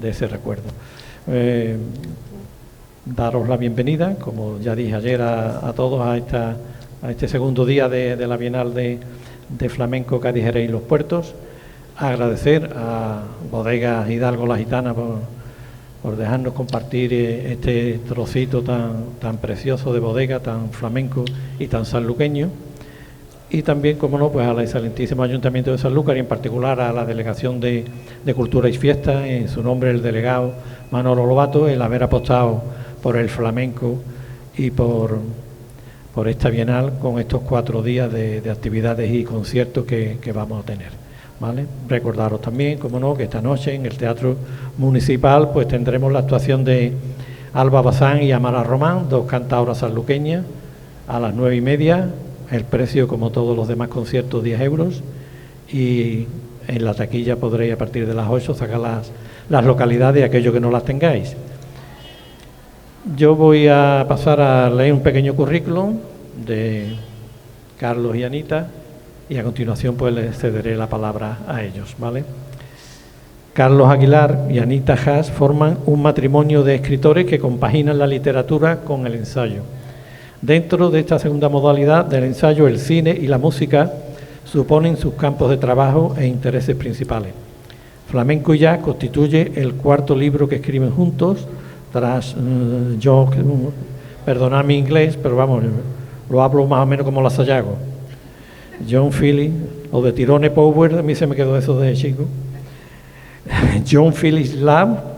ese recuerdo. Daros la bienvenida, como ya dije ayer, a todos a este segundo día de la Bienal de Flamenco Cádiz, Jerez y Los Puertos. Agradecer a Bodegas Hidalgo La Gitana por dejarnos compartir este trocito tan precioso de bodega, tan flamenco y tan sanluqueño. Y también, como no, pues al excelentísimo Ayuntamiento de Sanlúcar y en particular a la Delegación de Cultura y Fiesta, en su nombre el delegado Manolo Lobato, el haber apostado por el flamenco y por esta Bienal con estos 4 días de actividades y conciertos que vamos a tener, ¿vale? Recordaros también, como no, que esta noche en el Teatro Municipal pues tendremos la actuación de Alba Bazán y Amara Román, 2 cantauras sanluqueñas, a las 9:30. El precio, como todos los demás conciertos, 10 euros, y en la taquilla podréis a partir de las 8 sacar las localidades, aquellos que no las tengáis. Yo voy a pasar a leer un pequeño currículum de Carlos y Anita y a continuación pues les cederé la palabra a ellos, ¿vale? Carlos Aguilar y Anita Haas forman un matrimonio de escritores que compaginan la literatura con el ensayo. Dentro de esta segunda modalidad del ensayo, el cine y la música suponen sus campos de trabajo e intereses principales. Flamenco y Jazz constituye el 4.º libro que escriben juntos, tras perdonad mi inglés, pero vamos, lo hablo más o menos como la Sayago. John Phillips, o de Tyrone Power, a mí se me quedó eso de chico. John Phillips Lab,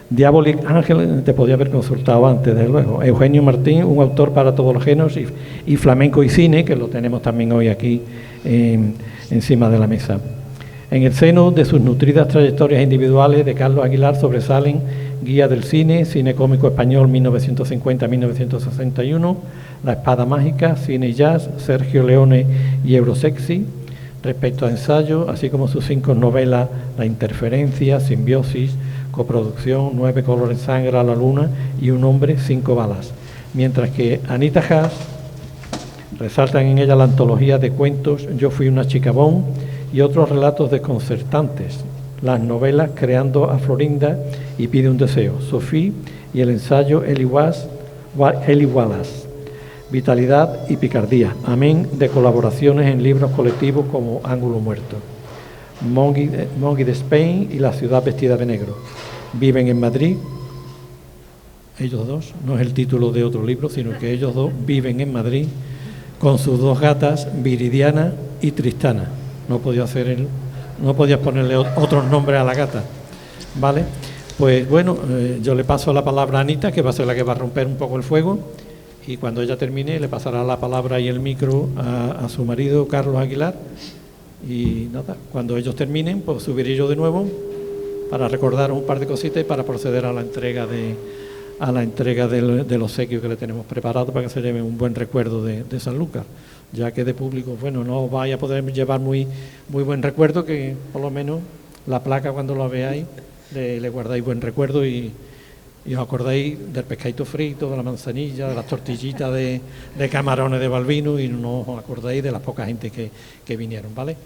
Diabolic Ángel, te podía haber consultado antes, desde luego. Eugenio Martín, un autor para todos los géneros, y flamenco y cine, que lo tenemos también hoy aquí encima de la mesa. En el seno de sus nutridas trayectorias individuales, de Carlos Aguilar sobresalen Guía del Cine, Cine Cómico Español 1950-1961, La Espada Mágica, Cine y Jazz, Sergio Leone y Eurosexy. Respecto a ensayo, así como sus 5 novelas, La Interferencia, Simbiosis, Coproducción, 9 colores sangre a la luna y Un hombre, 5 balas. Mientras que Anita Haas resaltan en ella la antología de cuentos Yo fui una chica bon y otros relatos desconcertantes, las novelas Creando a Florinda y Pide un deseo, Sofía, y el ensayo Eli Wallace, Vitalidad y Picardía, amén de colaboraciones en libros colectivos como Ángulo Muerto, Monkey de Spain y La ciudad vestida de negro. Viven en Madrid, ellos dos, no es el título de otro libro, sino que ellos dos viven en Madrid con sus 2 gatas, Viridiana y Tristana. No podías ponerle otros nombres a la gata, ¿vale? Pues bueno, yo le paso la palabra a Anita, que va a ser la que va a romper un poco el fuego, y cuando ella termine le pasará la palabra y el micro a su marido Carlos Aguilar, y nada, cuando ellos terminen pues subiré yo de nuevo para recordar un par de cositas y para proceder a la entrega del obsequio que le tenemos preparado para que se lleve un buen recuerdo de Sanlúcar, ya que de público, bueno, no vaya a poder llevar muy buen recuerdo, que por lo menos la placa cuando la veáis le guardáis buen recuerdo y os acordáis del pescadito frito, de la manzanilla, de las tortillitas de camarones de Balbino, y no os acordáis de la poca gente que vinieron, ¿vale?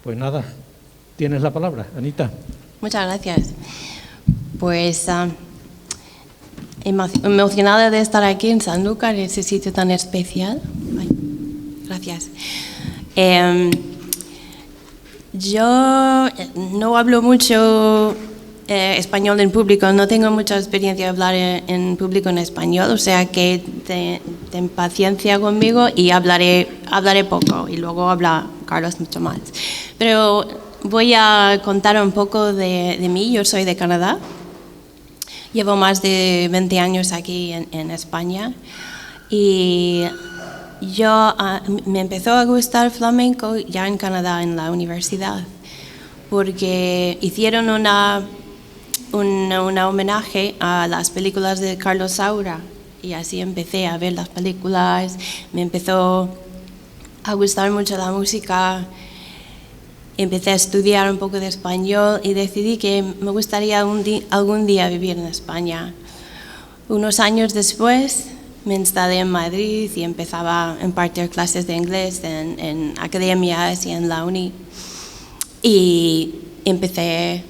Pues nada, tienes la palabra, Anita. Muchas gracias. Pues emocionada de estar aquí en Sanlúcar, en ese sitio tan especial. Ay, gracias. Yo no hablo mucho español en público, no tengo mucha experiencia de hablar en público en español, o sea que ten paciencia conmigo y hablaré poco y luego habla Carlos mucho más. Pero voy a contar un poco de mí. Yo soy de Canadá, llevo más de 20 años aquí en España y me empezó a gustar flamenco ya en Canadá, en la universidad, porque hicieron un homenaje a las películas de Carlos Saura y así empecé a ver las películas, me empezó a gustar mucho la música, empecé a estudiar un poco de español y decidí que me gustaría algún día vivir en España. Unos años después me instalé en Madrid y empezaba a impartir clases de inglés en academias y en la uni, y empecé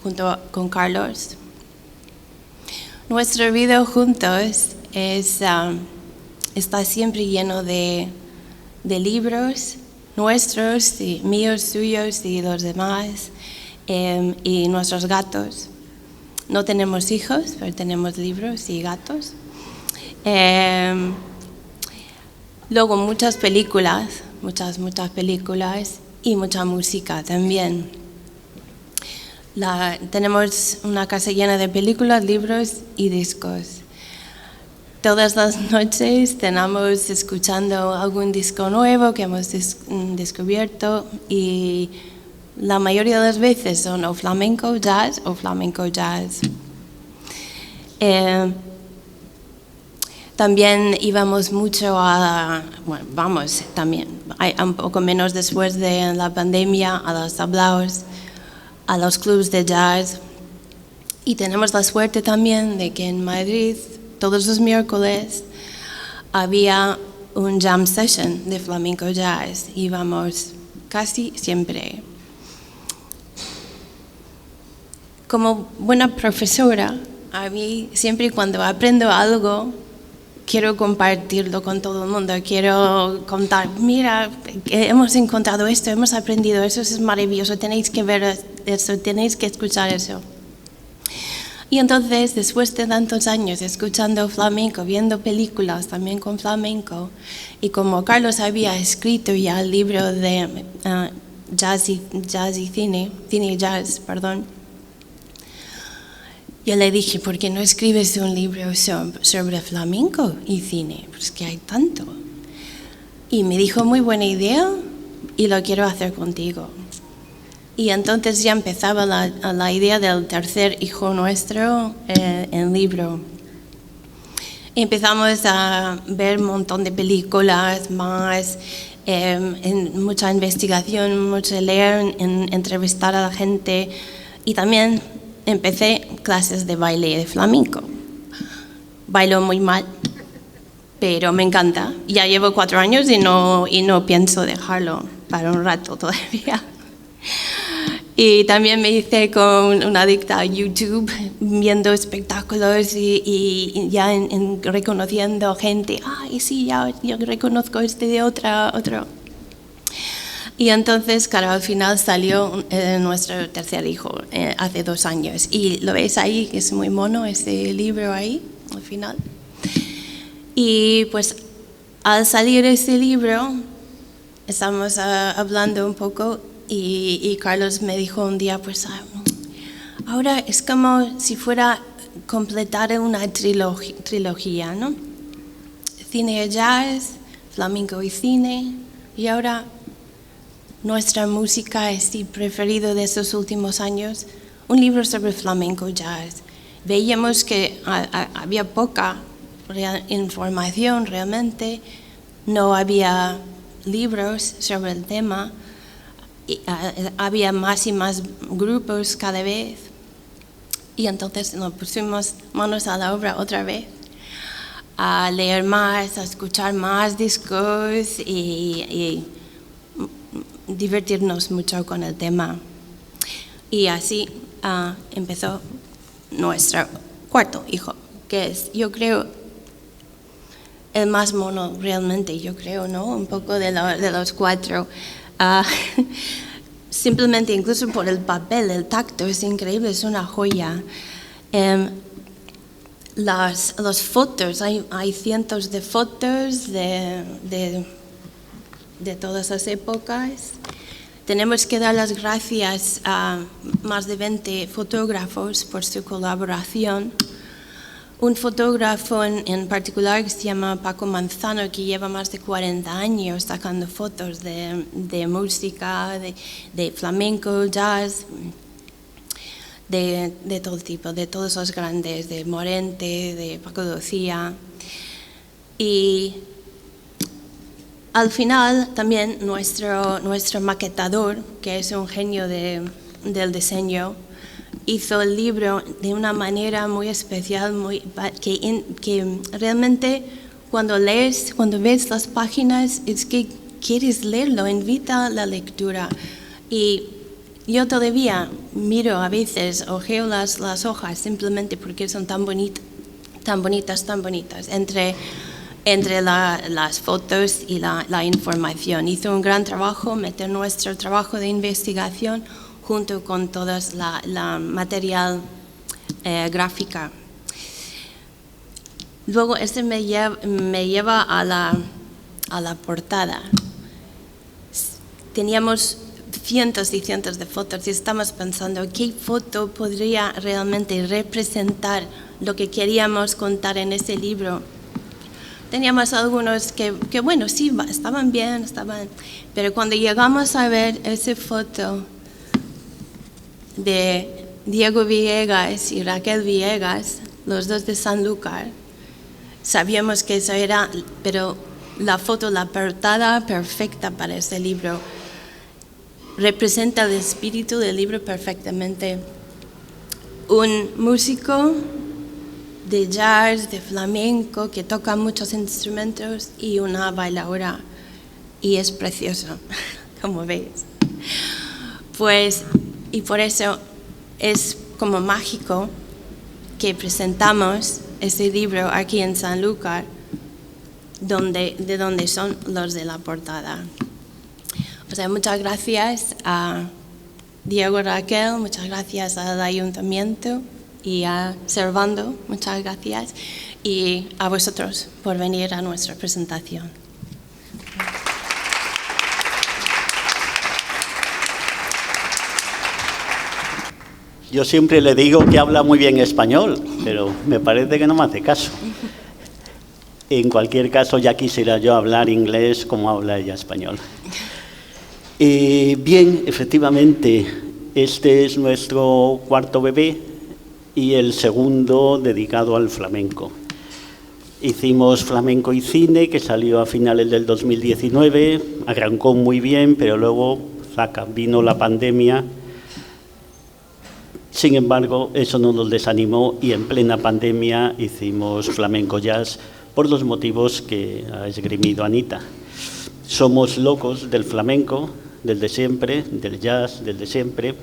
junto con Carlos Nuestra vida juntos está siempre lleno de libros nuestros, y míos, suyos y los demás, y nuestros gatos. No tenemos hijos, pero tenemos libros y gatos. Luego muchas películas y mucha música también. Tenemos una casa llena de películas, libros y discos. Todas las noches tenemos escuchando algún disco nuevo que hemos descubierto, y la mayoría de las veces son o flamenco jazz o flamenco jazz. También íbamos mucho vamos también, un poco menos después de la pandemia, a los tablaos, a los clubs de jazz. Y tenemos la suerte también de que en Madrid todos los miércoles había un jam session de flamenco jazz. Íbamos casi siempre. Como buena profesora, a mí siempre cuando aprendo algo, quiero compartirlo con todo el mundo, quiero contar, mira, hemos encontrado esto, hemos aprendido eso, es maravilloso, tenéis que ver eso, tenéis que escuchar eso. Y entonces, después de tantos años escuchando flamenco, viendo películas también con flamenco, y como Carlos había escrito ya el libro de jazz y cine y jazz, yo le dije, ¿por qué no escribes un libro sobre flamenco y cine? Pues que hay tanto. Y me dijo, muy buena idea, y lo quiero hacer contigo. Y entonces ya empezaba la idea del tercer hijo nuestro, el libro. Empezamos a ver un montón de películas más, mucha investigación, mucho leer, entrevistar a la gente, y también empecé clases de baile de flamenco. Bailo muy mal, pero me encanta. Ya llevo 4 años y no pienso dejarlo para un rato todavía. Y también me hice con una adicta a YouTube, viendo espectáculos y ya reconociendo gente. Ay, sí, ya yo reconozco este de otro. Y entonces, claro, al final salió nuestro tercer hijo hace 2 años. Y lo veis ahí, que es muy mono ese libro ahí, al final. Y pues al salir ese libro, estamos hablando un poco, y Carlos me dijo un día, pues ahora es como si fuera completar una trilogía, ¿no? Cine y jazz, flamenco y cine, y ahora nuestra música es el preferido de estos últimos años, un libro sobre flamenco jazz. Veíamos que había poca información realmente, no había libros sobre el tema, y había más y más grupos cada vez, y entonces nos pusimos manos a la obra otra vez, a leer más, a escuchar más discos y divertirnos mucho con el tema. Y así empezó nuestro cuarto hijo, que es, yo creo, el más mono realmente, yo creo, ¿no? Un poco de los 4. Simplemente, incluso por el papel, el tacto, es increíble, es una joya. Las fotos, hay cientos de fotos de todas las épocas. Tenemos que dar las gracias a más de 20 fotógrafos por su colaboración. Un fotógrafo en particular que se llama Paco Manzano, que lleva más de 40 años sacando fotos de música, de flamenco, jazz, de todo tipo, de todos los grandes, de Morente, de Paco Lucía. Y al final también nuestro maquetador, que es un genio del diseño, hizo el libro de una manera muy especial, que realmente cuando ves las páginas es que quieres leerlo, invita a la lectura. Y yo todavía miro a veces, ojeo las hojas simplemente porque son tan bonitas, tan bonitas, entre las fotos y la información. Hizo un gran trabajo, meter nuestro trabajo de investigación junto con todas la material gráfica. Luego este me lleva a la portada. Teníamos cientos y cientos de fotos y estamos pensando qué foto podría realmente representar lo que queríamos contar en ese libro. Teníamos algunos que bueno, sí, estaban bien, pero cuando llegamos a ver esa foto de Diego Villegas y Raquel Villegas, los dos de Sanlúcar, sabíamos que eso era, pero la foto, la portada perfecta para ese libro, representa el espíritu del libro perfectamente. Un músico de jazz, de flamenco, que toca muchos instrumentos y una bailadora. Y es precioso, como veis. Pues, y por eso es como mágico que presentamos ese libro aquí en Sanlúcar, de donde son los de la portada. O sea, muchas gracias a Diego, Raquel, muchas gracias al Ayuntamiento y a Servando, muchas gracias, y a vosotros por venir a nuestra presentación. Yo siempre le digo que habla muy bien español, pero me parece que no me hace caso. En cualquier caso, ya quisiera yo hablar inglés como habla ella español. Bien, efectivamente, este es nuestro cuarto bebé y el segundo dedicado al flamenco. Hicimos Flamenco y Cine, que salió a finales del 2019, arrancó muy bien, pero luego vino la pandemia. Sin embargo, eso no nos desanimó y en plena pandemia hicimos Flamenco Jazz por los motivos que ha esgrimido Anita. Somos locos del flamenco, del de siempre, del jazz, del de siempre.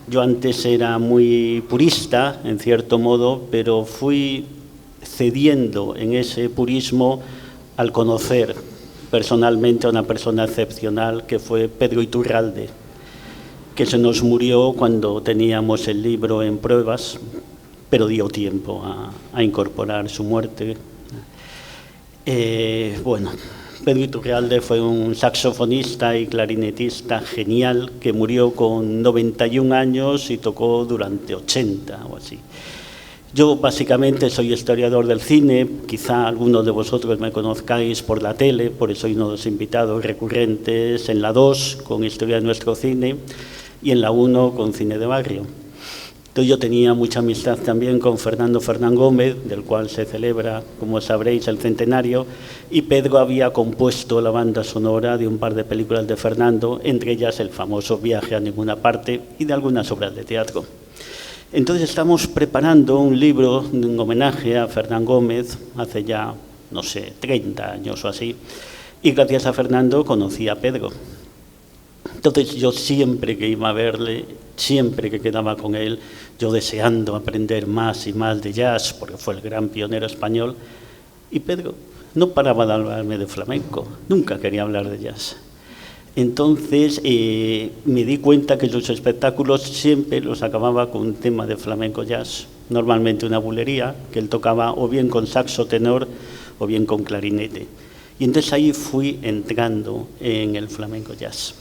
Yo antes era muy purista, en cierto modo, pero fui cediendo en ese purismo al conocer personalmente a una persona excepcional que fue Pedro Iturralde, que se nos murió cuando teníamos el libro en pruebas, pero dio tiempo a incorporar su muerte. Bueno, Pedro Iturralde fue un saxofonista y clarinetista genial que murió con 91 años y tocó durante 80 o así. Yo básicamente soy historiador del cine, quizá algunos de vosotros me conozcáis por la tele, por eso soy uno de los invitados recurrentes en la 2 con Historia de nuestro cine y en la 1 con Cine de Barrio. Entonces yo tenía mucha amistad también con Fernando Fernán Gómez, del cual se celebra, como sabréis, el centenario, y Pedro había compuesto la banda sonora de un par de películas de Fernando, entre ellas el famoso Viaje a ninguna parte y de algunas obras de teatro. Entonces estamos preparando un libro en homenaje a Fernán Gómez, hace ya, no sé, 30 años o así, y gracias a Fernando conocí a Pedro. Entonces yo siempre que iba a verle, siempre que quedaba con él, yo deseando aprender más y más de jazz, porque fue el gran pionero español, y Pedro no paraba de hablarme de flamenco, nunca quería hablar de jazz. Entonces me di cuenta que sus espectáculos siempre los acababa con un tema de flamenco jazz, normalmente una bulería, que él tocaba o bien con saxo tenor o bien con clarinete. Y entonces ahí fui entrando en el flamenco jazz.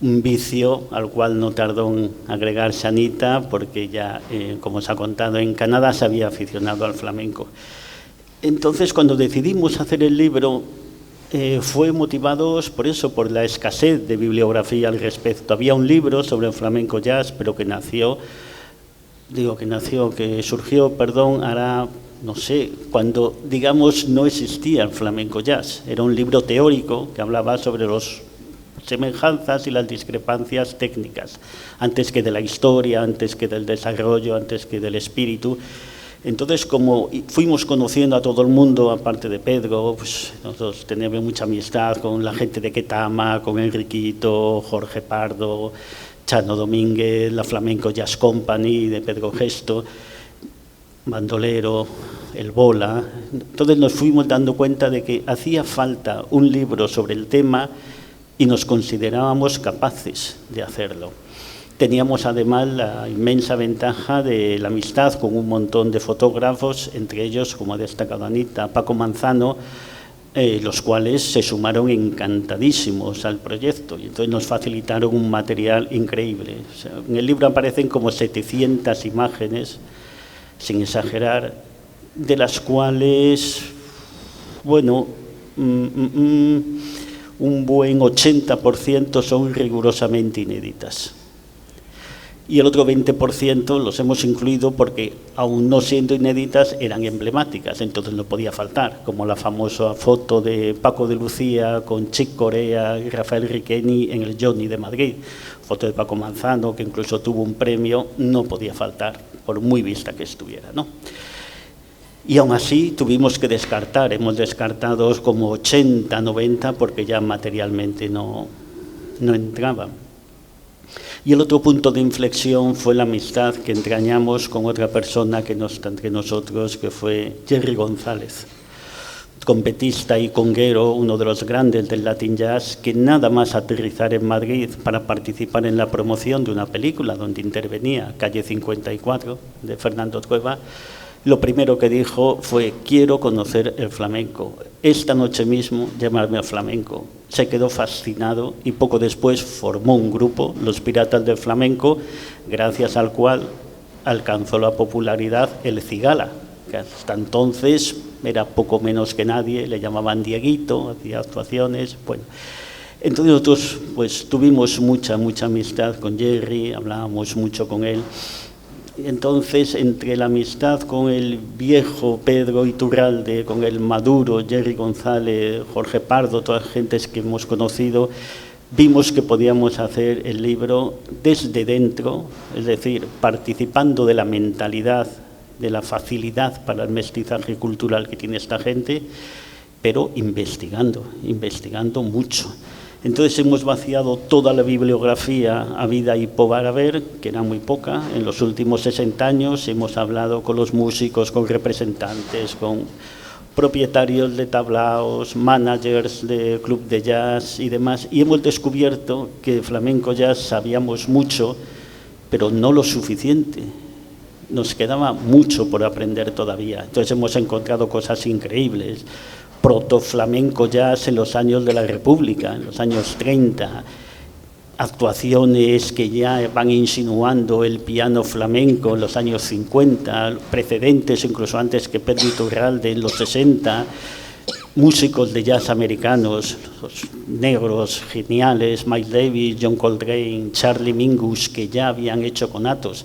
Un vicio al cual no tardó en agregarse Anita, porque ya, como os ha contado, en Canadá se había aficionado al flamenco. Entonces, cuando decidimos hacer el libro, fue motivados por eso, por la escasez de bibliografía al respecto. Había un libro sobre el flamenco jazz, pero que surgió, hará, no sé, cuando, digamos, no existía el flamenco jazz. Era un libro teórico que hablaba sobre las semejanzas y las discrepancias técnicas, antes que de la historia, antes que del desarrollo, antes que del espíritu. Entonces, como fuimos conociendo a todo el mundo, aparte de Pedro, pues nosotros teníamos mucha amistad con la gente de Ketama, con Enriquito, Jorge Pardo, Chano Domínguez, la Flamenco Jazz Company de Pedro Gesto. bandolero, el bola. Entonces nos fuimos dando cuenta de que hacía falta un libro sobre el tema y nos considerábamos capaces de hacerlo. Teníamos además la inmensa ventaja de la amistad con un montón de fotógrafos, entre ellos, como ha destacado Anita, Paco Manzano, los cuales se sumaron encantadísimos al proyecto y entonces nos facilitaron un material increíble. O sea, en el libro aparecen como 700 imágenes, sin exagerar, de las cuales, bueno, un buen 80% son rigurosamente inéditas. Y el otro 20% los hemos incluido porque, aún no siendo inéditas, eran emblemáticas, entonces no podía faltar, como la famosa foto de Paco de Lucía con Chick Corea y Rafael Riqueni en el Johnny de Madrid, foto de Paco Manzano, que incluso tuvo un premio, no podía faltar, por muy vista que estuviera, ¿no? Y aún así tuvimos que descartar, hemos descartado como 80, 90, porque ya materialmente no entraban. Y el otro punto de inflexión fue la amistad que entrañamos con otra persona que no está entre nosotros, que fue Jerry González, trompetista y conguero, uno de los grandes del Latin Jazz, que nada más aterrizar en Madrid para participar en la promoción de una película donde intervenía, Calle 54, de Fernando Trueba, lo primero que dijo fue: quiero conocer el flamenco, esta noche mismo llamarme al flamenco. Se quedó fascinado y poco después formó un grupo, Los Piratas del Flamenco, gracias al cual alcanzó la popularidad el Cigala, que hasta entonces era poco menos que nadie, le llamaban Dieguito, hacía actuaciones, bueno. Entonces nosotros pues tuvimos mucha amistad con Jerry, hablábamos mucho con él. Entonces, entre la amistad con el viejo Pedro Iturralde, con el maduro Jerry González, Jorge Pardo, todas las gentes que hemos conocido, vimos que podíamos hacer el libro desde dentro, es decir, participando de la mentalidad, de la facilidad para el mestizaje cultural que tiene esta gente, pero investigando mucho. Entonces hemos vaciado toda la bibliografía habida y por haber, que era muy poca. En los últimos 60 años hemos hablado con los músicos, con representantes, con propietarios de tablaos, managers de club de jazz y demás, y hemos descubierto que de flamenco jazz sabíamos mucho, pero no lo suficiente. Nos quedaba mucho por aprender todavía. Entonces hemos encontrado cosas increíbles. Proto-flamenco jazz en los años de la República, en los años 30, actuaciones que ya van insinuando el piano flamenco en los años 50, precedentes incluso antes que Pedro Iturralde en los 60, músicos de jazz americanos, los negros geniales, Miles Davis, John Coltrane, Charlie Mingus, que ya habían hecho conatos.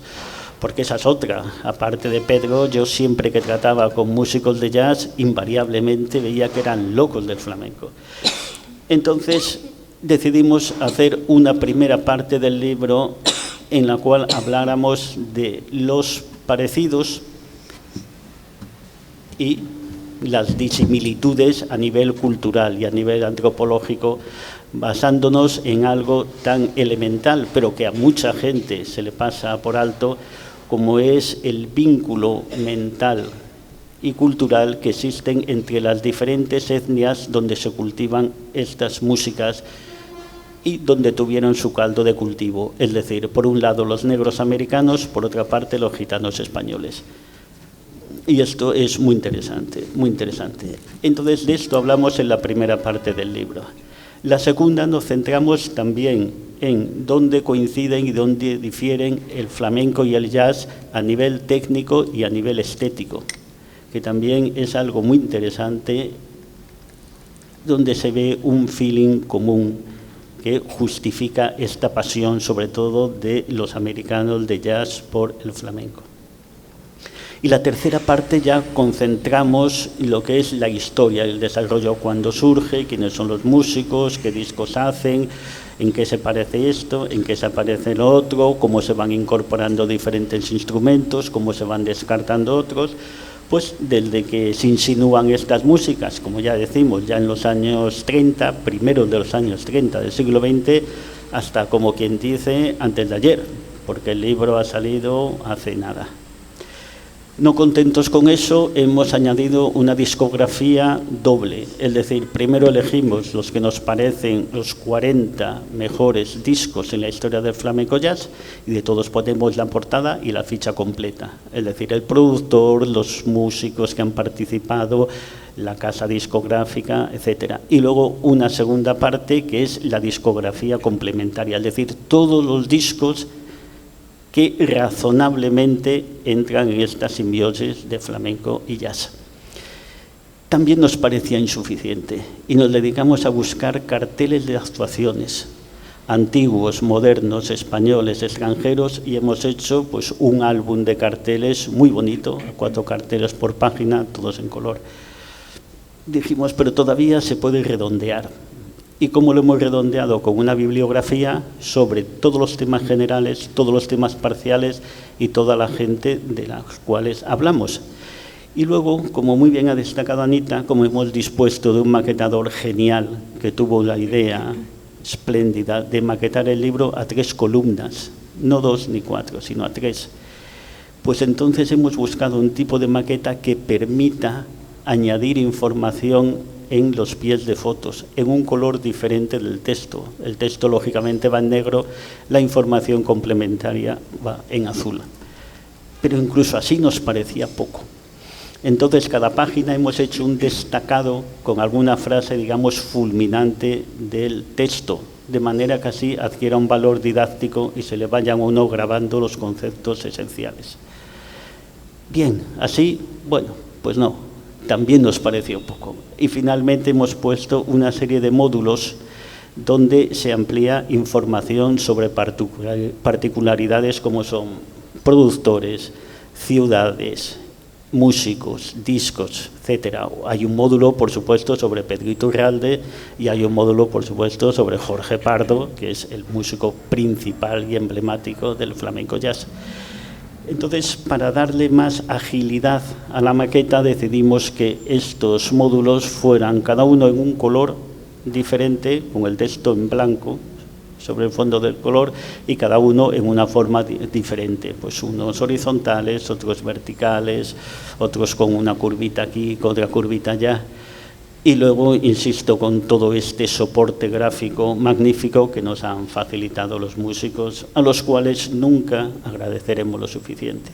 Porque esa es otra, aparte de Pedro, yo siempre que trataba con músicos de jazz, invariablemente veía que eran locos del flamenco. Entonces decidimos hacer una primera parte del libro en la cual habláramos de los parecidos y las disimilitudes a nivel cultural y a nivel antropológico, basándonos en algo tan elemental, pero que a mucha gente se le pasa por alto, como es el vínculo mental y cultural que existen entre las diferentes etnias donde se cultivan estas músicas y donde tuvieron su caldo de cultivo, es decir, por un lado los negros americanos, por otra parte los gitanos españoles. Y esto es muy interesante, muy interesante. Entonces de esto hablamos en la primera parte del libro. La segunda nos centramos también en dónde coinciden y dónde difieren el flamenco y el jazz a nivel técnico y a nivel estético, que también es algo muy interesante, donde se ve un feeling común que justifica esta pasión, sobre todo de los americanos de jazz por el flamenco. Y la tercera parte ya concentramos lo que es la historia, el desarrollo, cuándo surge, quiénes son los músicos, qué discos hacen, en qué se parece esto, en qué se parece lo otro, cómo se van incorporando diferentes instrumentos, cómo se van descartando otros, pues desde que se insinúan estas músicas, como ya decimos, ya en los años 30, primeros de los años 30 del siglo XX, hasta, como quien dice, antes de ayer, porque el libro ha salido hace nada. No contentos con eso, hemos añadido una discografía doble, es decir, primero elegimos los que nos parecen los 40 mejores discos en la historia del flamenco jazz y de todos ponemos la portada y la ficha completa, es decir, el productor, los músicos que han participado, la casa discográfica, etcétera. Y luego una segunda parte que es la discografía complementaria, es decir, todos los discos que razonablemente entran en esta simbiosis de flamenco y jazz. También nos parecía insuficiente y nos dedicamos a buscar carteles de actuaciones, antiguos, modernos, españoles, extranjeros, y hemos hecho pues, un álbum de carteles muy bonito, 4 carteles por página, todos en color. Dijimos, pero todavía se puede redondear. ¿Y cómo lo hemos redondeado? Con una bibliografía sobre todos los temas generales, todos los temas parciales y toda la gente de las cuales hablamos. Y luego, como muy bien ha destacado Anita, como hemos dispuesto de un maquetador genial que tuvo la idea espléndida de maquetar el libro a 3 columnas, no 2 ni 4, sino a 3. Pues entonces hemos buscado un tipo de maqueta que permita añadir información en los pies de fotos, en un color diferente del texto. El texto, lógicamente, va en negro, la información complementaria va en azul. Pero incluso así nos parecía poco. Entonces, cada página hemos hecho un destacado con alguna frase, digamos, fulminante del texto, de manera que así adquiera un valor didáctico y se le vayan a uno grabando los conceptos esenciales. Bien, así, bueno, pues no. También nos pareció poco. Y finalmente hemos puesto una serie de módulos donde se amplía información sobre particularidades como son productores, ciudades, músicos, discos, etcétera. Hay un módulo, por supuesto, sobre Pedro Iturralde y hay un módulo, por supuesto, sobre Jorge Pardo, que es el músico principal y emblemático del flamenco jazz. Entonces, para darle más agilidad a la maqueta, decidimos que estos módulos fueran cada uno en un color diferente, con el texto en blanco sobre el fondo del color, y cada uno en una forma diferente, pues unos horizontales, otros verticales, otros con una curvita aquí, con otra curvita allá. Y luego, insisto, con todo este soporte gráfico magnífico que nos han facilitado los músicos, a los cuales nunca agradeceremos lo suficiente.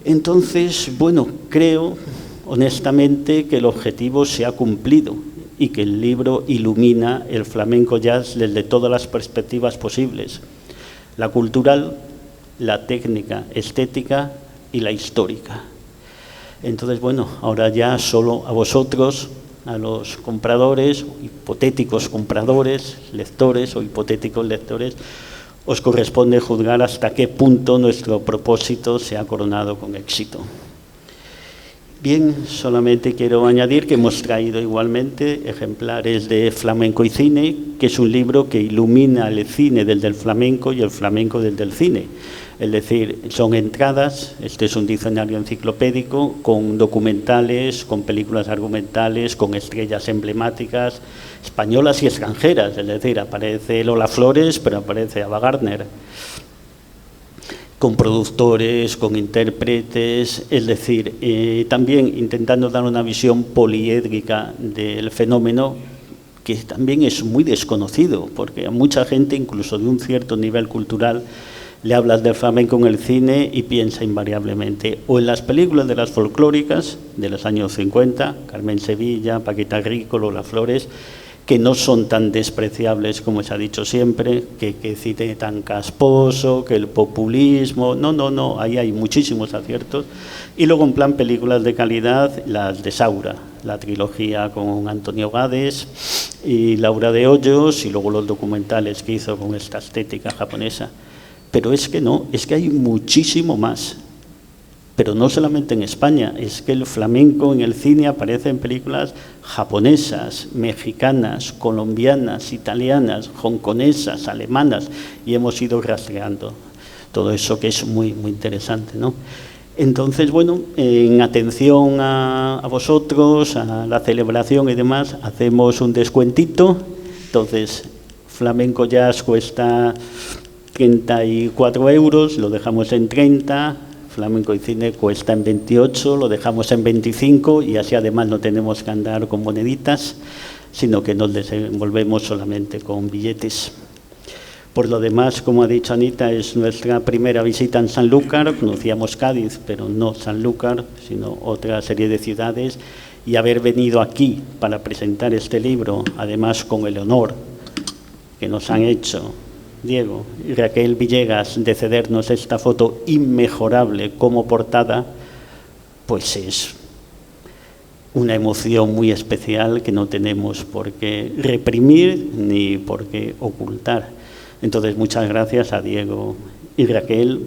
Entonces, bueno, creo honestamente que el objetivo se ha cumplido y que el libro ilumina el flamenco jazz desde todas las perspectivas posibles: la cultural, la técnica, estética y la histórica. Entonces, bueno, ahora ya solo a vosotros, a los compradores, hipotéticos compradores, lectores o hipotéticos lectores, os corresponde juzgar hasta qué punto nuestro propósito se ha coronado con éxito. Bien, solamente quiero añadir que hemos traído igualmente ejemplares de Flamenco y Cine, que es un libro que ilumina el cine desde el flamenco y el flamenco desde el cine. Es decir, son entradas, este es un diccionario enciclopédico, con documentales, con películas argumentales, con estrellas emblemáticas, españolas y extranjeras. Es decir, aparece Lola Flores, pero aparece Ava Gardner, con productores, con intérpretes, es decir, también intentando dar una visión poliédrica del fenómeno, que también es muy desconocido, porque a mucha gente, incluso de un cierto nivel cultural, le hablas del flamenco en el cine y piensa invariablemente o en las películas de las folclóricas de los años 50, Carmen Sevilla, Paquita Rico, Lola Flores, que no son tan despreciables como se ha dicho siempre, que cite tan casposo, que el populismo, no, ahí hay muchísimos aciertos. Y luego en plan películas de calidad, las de Saura, la trilogía con Antonio Gades y Laura de Hoyos, y luego los documentales que hizo con esta estética japonesa. Pero es que no, es que hay muchísimo más. Pero no solamente en España, es que el flamenco en el cine aparece en películas japonesas, mexicanas, colombianas, italianas, hongkonesas, alemanas, y hemos ido rastreando todo eso, que es muy, muy interesante, ¿no? Entonces, bueno, en atención a vosotros, a la celebración y demás, hacemos un descuentito. Entonces, Flamenco Jazz cuesta 34 euros, lo dejamos en 30, Flamenco y Cine cuesta en 28, lo dejamos en 25 y así además no tenemos que andar con moneditas, sino que nos desenvolvemos solamente con billetes. Por lo demás, como ha dicho Anita, es nuestra primera visita en Sanlúcar. Conocíamos Cádiz, pero no Sanlúcar, sino otra serie de ciudades. Y haber venido aquí para presentar este libro, además con el honor que nos han hecho Diego y Raquel Villegas de cedernos esta foto inmejorable como portada, pues es una emoción muy especial que no tenemos por qué reprimir ni por qué ocultar. Entonces, muchas gracias a Diego y Raquel.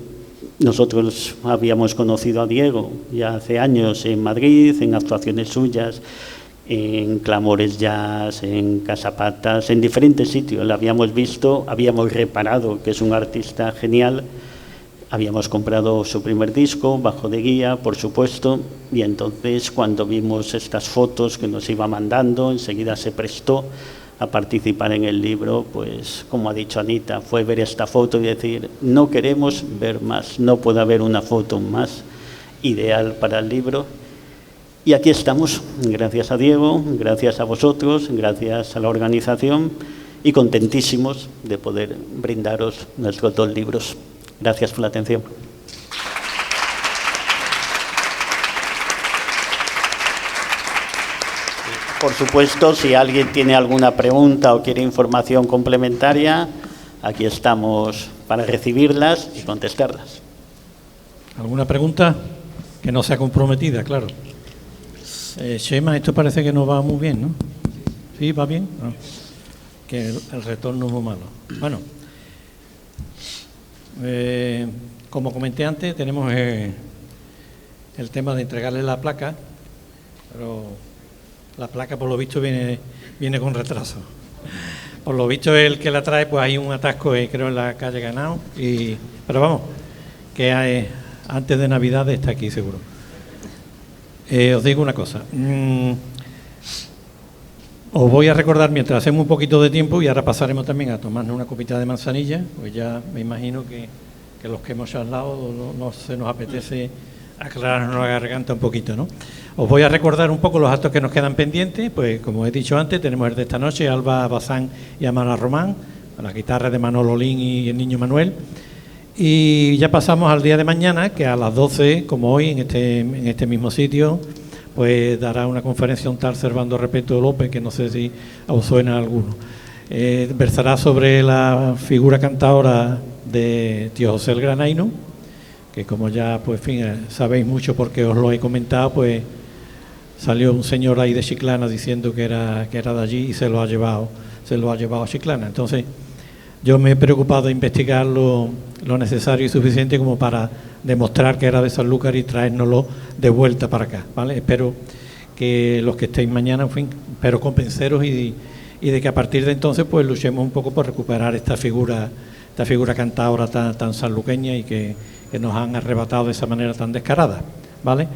Nosotros habíamos conocido a Diego ya hace años en Madrid, en actuaciones suyas, en Clamores Jazz, en Casapatas, en diferentes sitios. La habíamos visto, habíamos reparado que es un artista genial, habíamos comprado su primer disco, Bajo de Guía, por supuesto, y entonces cuando vimos estas fotos que nos iba mandando, enseguida se prestó a participar en el libro. Pues como ha dicho Anita, fue ver esta foto y decir, no queremos ver más, no puede haber una foto más ideal para el libro. Y aquí estamos, gracias a Diego, gracias a vosotros, gracias a la organización y contentísimos de poder brindaros nuestros 2 libros. Gracias por la atención. Por supuesto, si alguien tiene alguna pregunta o quiere información complementaria, aquí estamos para recibirlas y contestarlas. ¿Alguna pregunta que no sea comprometida? Claro. Chema, esto parece que no va muy bien, ¿no? ¿Sí, va bien? No. Que el retorno es muy malo. Bueno, como comenté antes, tenemos el tema de entregarle la placa, pero la placa, por lo visto, viene con retraso. Por lo visto, el que la trae, pues hay un atasco, creo, en la calle Ganao. Pero vamos, que antes de Navidad está aquí, seguro. Os digo una cosa. Os voy a recordar, mientras hacemos un poquito de tiempo, y ahora pasaremos también a tomarnos una copita de manzanilla, pues ya me imagino que los que hemos charlado no se nos apetece aclararnos la garganta un poquito, ¿no? Os voy a recordar un poco los actos que nos quedan pendientes. Pues como he dicho antes, tenemos el de esta noche, Alba Bazán y Amara Román, a la guitarra de Manolo Lin y el niño Manuel. Y ya pasamos al día de mañana, que a las 12, como hoy, en este mismo sitio, pues dará una conferencia un tal Servando Repeto López, que no sé si os suena a alguno. Versará sobre la figura cantadora de Tío José el Granaino, que como ya pues sabéis mucho porque os lo he comentado, pues salió un señor ahí de Chiclana diciendo que era de allí y se lo ha llevado a Chiclana. Entonces yo me he preocupado de investigar lo necesario y suficiente como para demostrar que era de Sanlúcar y traérnoslo de vuelta para acá, ¿vale? Espero que los que estéis mañana, en fin, espero convenceros y de que a partir de entonces pues luchemos un poco por recuperar esta figura cantadora tan sanluqueña y que nos han arrebatado de esa manera tan descarada, ¿vale?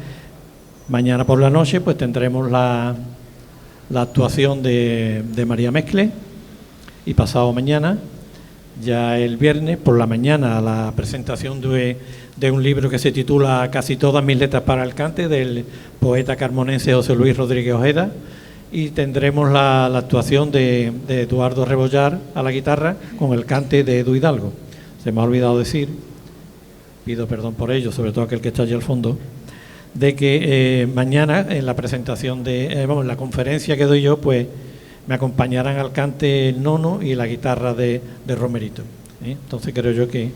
Mañana por la noche pues tendremos la actuación de María Mezcle, y pasado mañana, ya el viernes por la mañana, la presentación de un libro que se titula Casi todas mis letras para el cante, del poeta carmonense José Luis Rodríguez Ojeda, y tendremos la actuación de Eduardo Rebollar a la guitarra con el cante de Edu Hidalgo. Se me ha olvidado decir, pido perdón por ello, sobre todo aquel que está allí al fondo, de que mañana en la presentación en la conferencia que doy yo, pues me acompañarán al cante el nono y la guitarra de Romerito. Entonces creo yo que,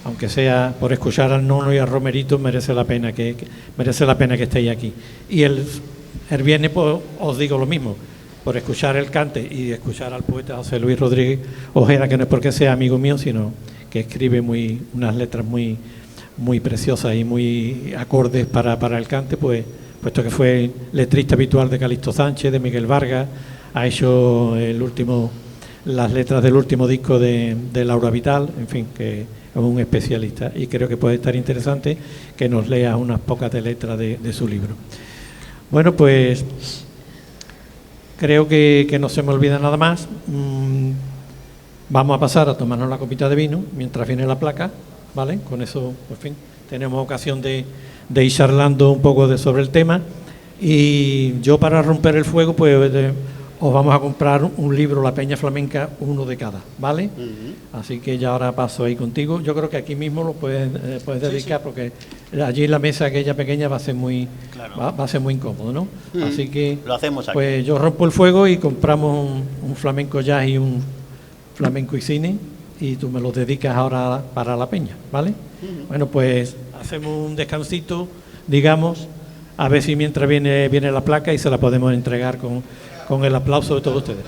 aunque sea por escuchar al nono y al Romerito, merece la pena que estéis aquí. Y el viernes pues os digo lo mismo, por escuchar el cante y escuchar al poeta José Luis Rodríguez Ojeda, que no es porque sea amigo mío, sino que escribe unas letras muy preciosas y muy acordes para el cante, pues puesto que fue letrista habitual de Calixto Sánchez, de Miguel Vargas, ha hecho las letras del último disco de Laura Vital, en fin, que es un especialista, y creo que puede estar interesante que nos lea unas pocas de letras de su libro. Bueno, pues creo que no se me olvida nada más. Vamos a pasar a tomarnos la copita de vino mientras viene la placa, ¿vale? Con eso, por fin, tenemos ocasión de ir charlando un poco sobre el tema. Y yo, para romper el fuego, pues os vamos a comprar un libro, La Peña Flamenca, uno de cada, ¿vale? Así que ya ahora paso ahí contigo. Yo creo que aquí mismo lo puedes dedicar, sí. Porque allí en la mesa aquella pequeña va a ser muy, claro, va a ser muy incómodo, ¿no? Así que lo hacemos aquí. Pues yo rompo el fuego y compramos un flamenco jazz y un flamenco y cine, y tú me los dedicas ahora para la peña, ¿vale? Bueno, pues hacemos un descansito, digamos, a ver si mientras viene la placa y se la podemos entregar con el aplauso de todos ustedes.